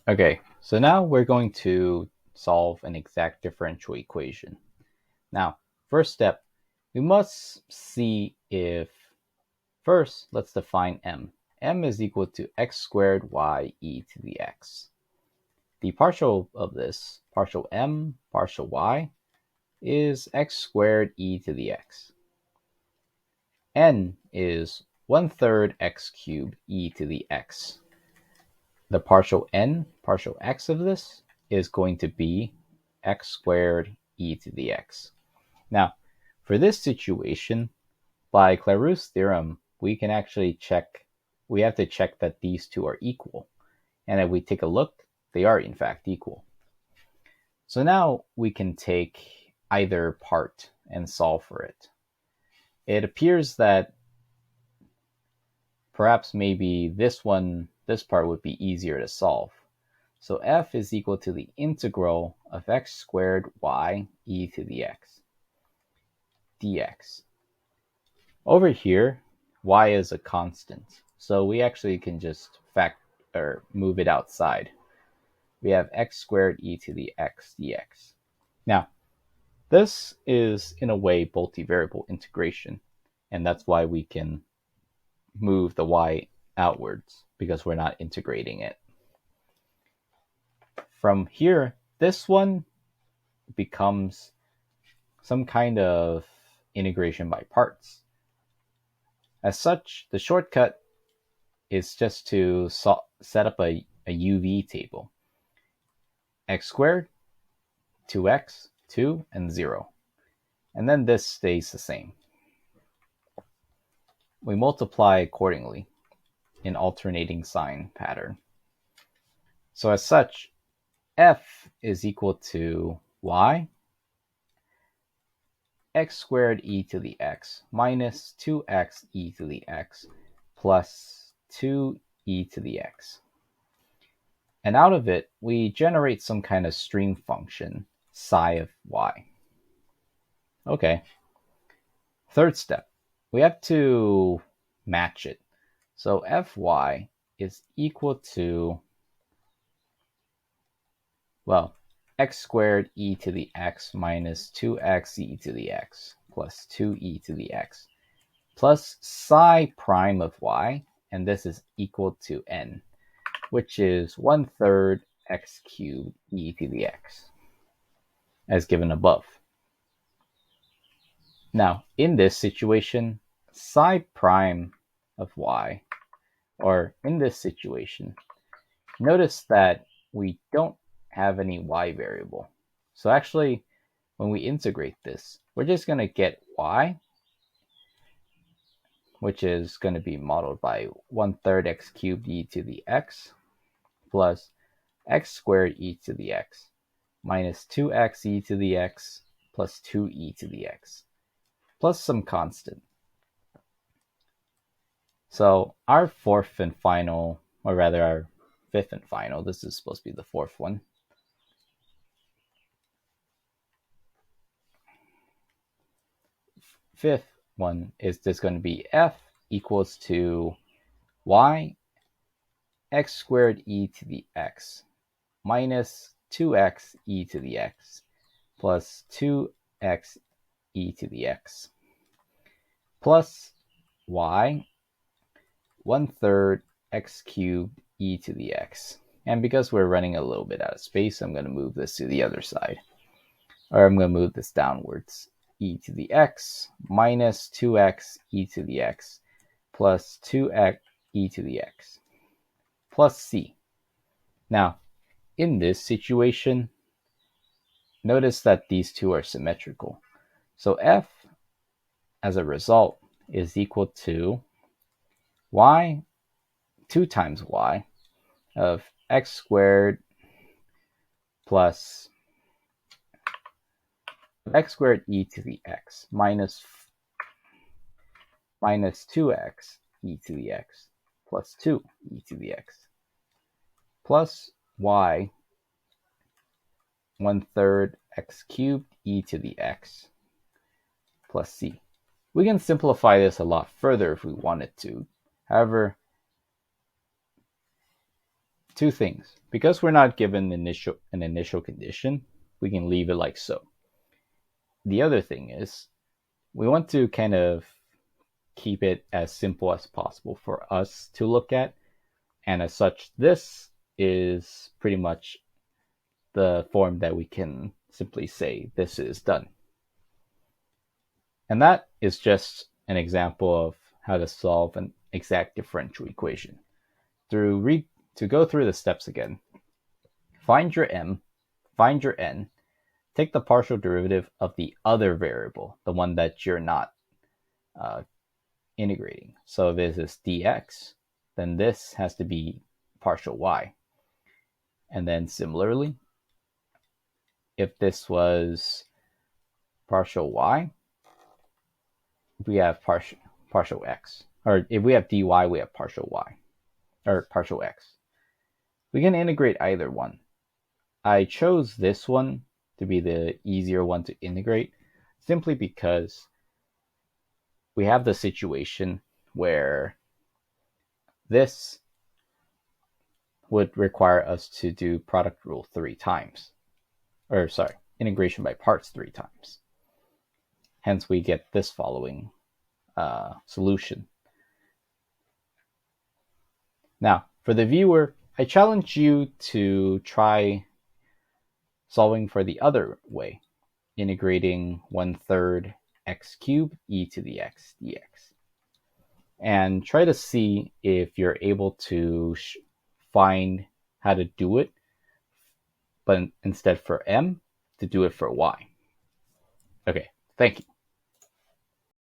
Okay, so now we're going to solve an exact differential equation. Now, first step, we must see if, first, let's define m. M is equal to x squared y e to the x. The partial of this, partial m, partial y, is x squared e to the x. N is 1/3 x cubed e to the x. The partial n, partial x of this is going to be x squared e to the x. Now, for this situation, by Clairaut's theorem, we can actually check, we have to check that these two are equal. And if we take a look, they are in fact equal. So now we can take either part and solve for it. It appears that perhaps maybe this part would be easier to solve. So f is equal to the integral of x squared y e to the x dx. Over here, y is a constant, so we actually can just move it outside. We have x squared e to the x dx. Now, this is in a way multivariable integration, and that's why we can move the y outwards because we're not integrating it. From here, this one becomes some kind of integration by parts. As such, the shortcut is just to set up a UV table. X squared, 2x, 2, and 0. And then this stays the same. We multiply accordingly in alternating sign pattern. So as such, f is equal to y x squared e to the x minus 2x e to the x plus 2e to the x. And out of it, we generate some kind of stream function, psi of y. Okay. Third step, we have to match it. So fy is equal to, well, x squared e to the x minus 2x e to the x plus 2e to the x plus psi prime of y, and this is equal to n, which is 1/3 x cubed e to the x, as given above. Now, in this situation, psi prime of y, or in this situation, notice that we don't have any y variable. So actually, when we integrate this, we're just going to get y, which is going to be modeled by 1/3 x cubed e to the x plus x squared e to the x minus 2x e to the x plus 2e to the x plus some constant. So our fourth and final, or rather our fifth and final, this is supposed to be the fourth one. Fifth one is just going to be f equals to y x squared e to the x minus 2x e to the x plus 2x e to the x plus y 1/3 x cubed e to the x. And because we're running a little bit out of space, I'm going to move this to the other side. Or I'm going to move this downwards. E to the x minus 2x e to the x plus 2x e to the x plus c. Now, in this situation, notice that these two are symmetrical. So f, as a result, is equal to y, 2 times y, of x squared plus x squared e to the x minus 2x e to the x plus 2 e to the x plus y 1/3 x cubed e to the x plus c. We can simplify this a lot further if we wanted to. However, two things. Because we're not given an initial condition, we can leave it like so. The other thing is we want to kind of keep it as simple as possible for us to look at. And as such, this is pretty much the form that we can simply say this is done. And that is just an example of how to solve an exact differential equation. To go through the steps again, find your m, find your n, take the partial derivative of the other variable, the one that you're not integrating. So if this is dx, then this has to be partial y. And then similarly, if this was partial y, we have partial x. Or if we have dy, we have partial y, or partial x. We can integrate either one. I chose this one to be the easier one to integrate simply because we have the situation where this would require us to do product rule 3 times. Or sorry, integration by parts 3 times. Hence we get this following solution. Now, for the viewer, I challenge you to try solving for the other way, integrating 1/3 x cubed e to the x dx. And try to see if you're able to find how to do it, but instead for m, to do it for y. Okay, thank you.